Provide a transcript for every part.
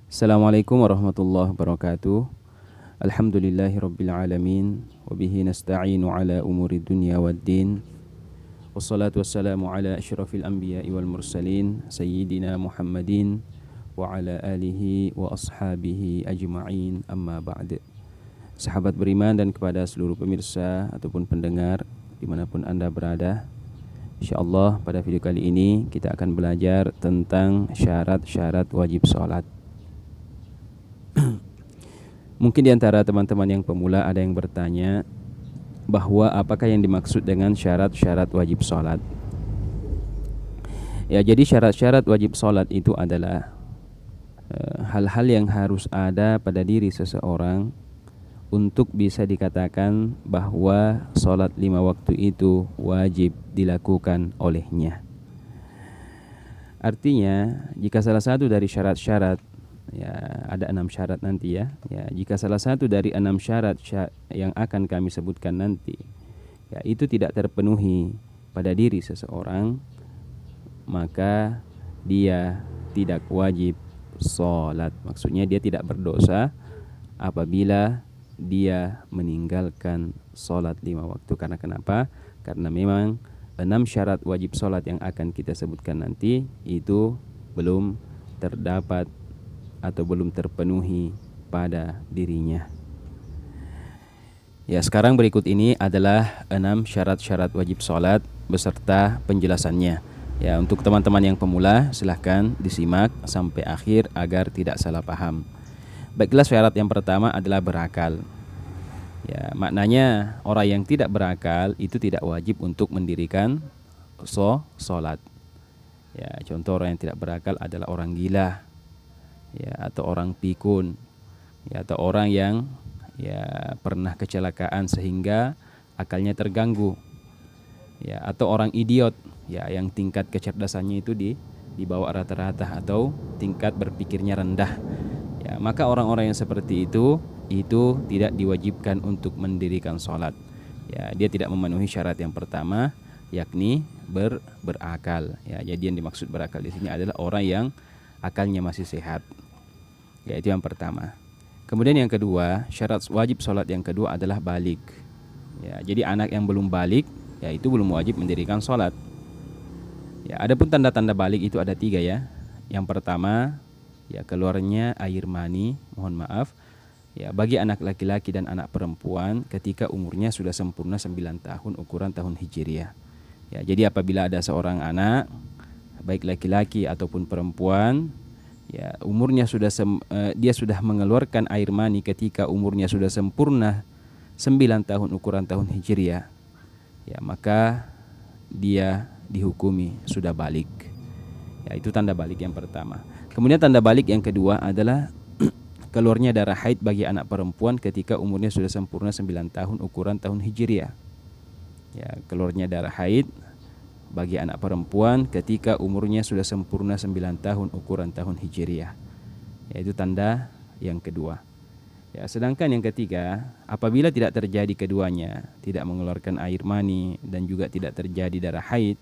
Assalamualaikum warahmatullahi wabarakatuh. Alhamdulillahi alamin. Wabihi nasta'inu ala umuri dunya waddin. Wassalatu wassalamu ala asyrafil anbiya'i wal mursalin Sayyidina Muhammadin wa ala alihi wa ashabihi ajma'in, amma ba'd. Sahabat beriman dan kepada seluruh pemirsa ataupun pendengar dimanapun anda berada, InsyaAllah pada video kali ini kita akan belajar tentang syarat-syarat wajib sholat. Mungkin di antara teman-teman yang pemula ada yang bertanya bahwa apakah yang dimaksud dengan syarat-syarat wajib sholat. Ya, jadi syarat-syarat wajib sholat itu adalah hal-hal yang harus ada pada diri seseorang untuk bisa dikatakan bahwa sholat 5 waktu itu wajib dilakukan olehnya. Artinya, jika salah satu dari syarat-syarat, ya ada 6 syarat nanti ya. Jika salah satu dari 6 syarat yang akan kami sebutkan nanti, ya itu tidak terpenuhi pada diri seseorang, maka dia tidak wajib sholat. Maksudnya dia tidak berdosa apabila dia meninggalkan sholat 5 waktu. Karena kenapa? Karena memang 6 syarat wajib sholat yang akan kita sebutkan nanti itu belum terdapat atau belum terpenuhi pada dirinya. Ya, sekarang berikut ini adalah 6 syarat-syarat wajib sholat beserta penjelasannya. Ya, untuk teman-teman yang pemula silahkan disimak sampai akhir agar tidak salah paham. Baiklah, syarat yang pertama adalah berakal. Ya, maknanya orang yang tidak berakal itu tidak wajib untuk mendirikan sholat. Ya, contoh orang yang tidak berakal adalah orang gila, ya, atau orang pikun, ya, atau orang yang ya pernah kecelakaan sehingga akalnya terganggu, ya, atau orang idiot, ya, yang tingkat kecerdasannya itu di bawah rata-rata atau tingkat berpikirnya rendah. Ya, maka orang-orang yang seperti itu tidak diwajibkan untuk mendirikan sholat. Ya, dia tidak memenuhi syarat yang pertama, yakni berakal. Ya, jadi yang dimaksud berakal di sini adalah orang yang akalnya masih sehat. Ya, itu yang pertama. Kemudian yang kedua, syarat wajib sholat yang kedua adalah balik. Ya, jadi anak yang belum balik, ya itu belum wajib mendirikan sholat. Ya, adapun tanda-tanda balik itu ada 3 ya. Yang pertama, ya keluarnya air mani, mohon maaf, ya bagi anak laki-laki dan anak perempuan ketika umurnya sudah sempurna 9 tahun ukuran tahun Hijriah. Ya, jadi apabila ada seorang anak, baik laki-laki ataupun perempuan, ya umurnya dia sudah mengeluarkan air mani ketika umurnya sudah sempurna 9 tahun ukuran tahun Hijriah, ya maka dia dihukumi sudah balik. Ya, itu tanda balik yang pertama. Kemudian tanda balik yang kedua adalah keluarnya darah haid bagi anak perempuan ketika umurnya sudah sempurna 9 tahun ukuran tahun Hijriah. Ya, keluarnya darah haid bagi anak perempuan ketika umurnya sudah sempurna 9 tahun ukuran tahun Hijriah. Yaitu tanda yang kedua. Ya, sedangkan yang ketiga, apabila tidak terjadi keduanya, tidak mengeluarkan air mani dan juga tidak terjadi darah haid,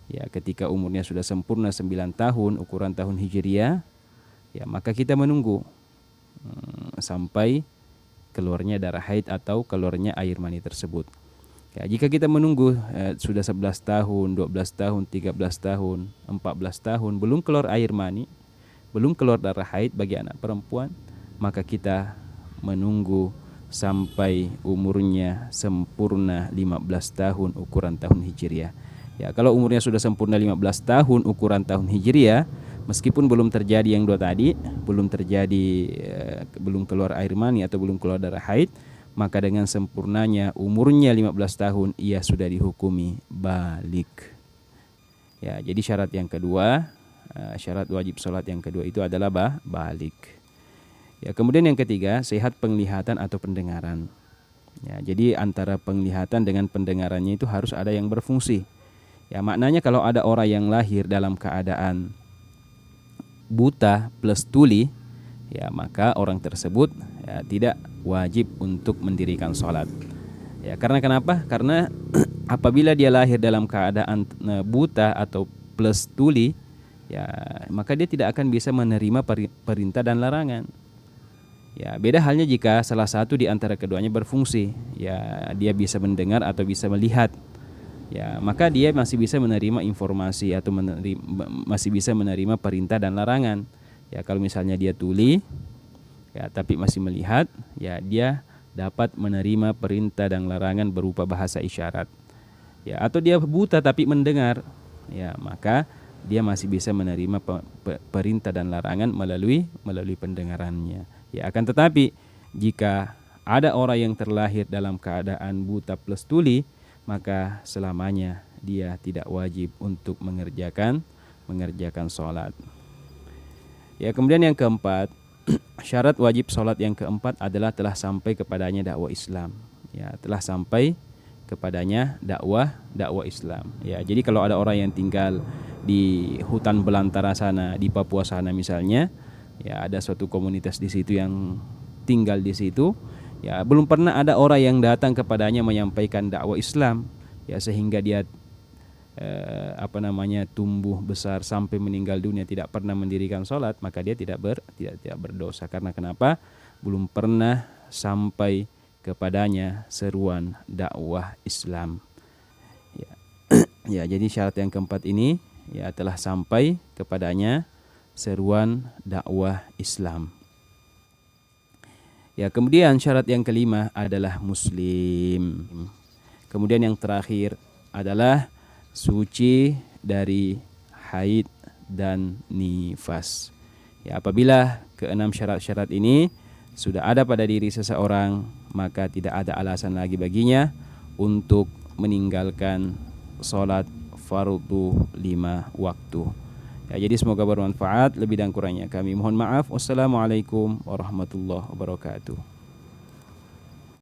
ya ketika umurnya sudah sempurna 9 tahun ukuran tahun Hijriah, ya maka kita menunggu sampai keluarnya darah haid atau keluarnya air mani tersebut. Ya, jika kita menunggu sudah 11 tahun, 12 tahun, 13 tahun, 14 tahun belum keluar air mani, belum keluar darah haid bagi anak perempuan, maka kita menunggu sampai umurnya sempurna 15 tahun ukuran tahun Hijriah. Ya, kalau umurnya sudah sempurna 15 tahun ukuran tahun Hijriah, meskipun belum terjadi yang 2 tadi, belum keluar air mani atau belum keluar darah haid, maka dengan sempurnanya umurnya 15 tahun ia sudah dihukumi balik. Ya, jadi syarat yang kedua, syarat wajib sholat yang kedua itu adalah balik. Ya, kemudian yang ketiga, sehat penglihatan atau pendengaran. Ya, jadi antara penglihatan dengan pendengarannya itu harus ada yang berfungsi. Ya, maknanya kalau ada orang yang lahir dalam keadaan buta plus tuli, ya maka orang tersebut ya tidak wajib untuk mendirikan sholat. Ya, karena kenapa? Karena apabila dia lahir dalam keadaan buta atau plus tuli, ya maka dia tidak akan bisa menerima perintah dan larangan. Ya, beda halnya jika salah satu di antara keduanya berfungsi, ya dia bisa mendengar atau bisa melihat. Ya, maka dia masih bisa menerima informasi atau masih bisa menerima perintah dan larangan. Ya, kalau misalnya dia tuli, ya tapi masih melihat, ya dia dapat menerima perintah dan larangan berupa bahasa isyarat. Ya, atau dia buta tapi mendengar, ya maka dia masih bisa menerima perintah dan larangan melalui pendengarannya. Ya, akan tetapi jika ada orang yang terlahir dalam keadaan buta plus tuli, maka selamanya dia tidak wajib untuk mengerjakan sholat. Ya, kemudian yang keempat, syarat wajib sholat yang keempat adalah telah sampai kepadanya dakwah Islam. Ya, telah sampai kepadanya dakwah Islam. Ya, jadi kalau ada orang yang tinggal di hutan belantara sana, di Papua sana misalnya, ya ada suatu komunitas di situ yang tinggal di situ, ya belum pernah ada orang yang datang kepadanya menyampaikan dakwah Islam, ya sehingga dia tumbuh besar sampai meninggal dunia tidak pernah mendirikan sholat, maka dia tidak berdosa. Karena kenapa? Belum pernah sampai kepadanya seruan dakwah Islam. Ya, ya jadi syarat yang keempat ini ya telah sampai kepadanya seruan dakwah Islam. Ya, kemudian syarat yang kelima adalah muslim. Kemudian yang terakhir adalah suci dari haid dan nifas. Ya, apabila keenam syarat-syarat ini sudah ada pada diri seseorang, maka tidak ada alasan lagi baginya untuk meninggalkan sholat fardu 5 waktu. Ya, jadi semoga bermanfaat. Lebih dan kurangnya kami mohon maaf. Wassalamualaikum warahmatullahi wabarakatuh.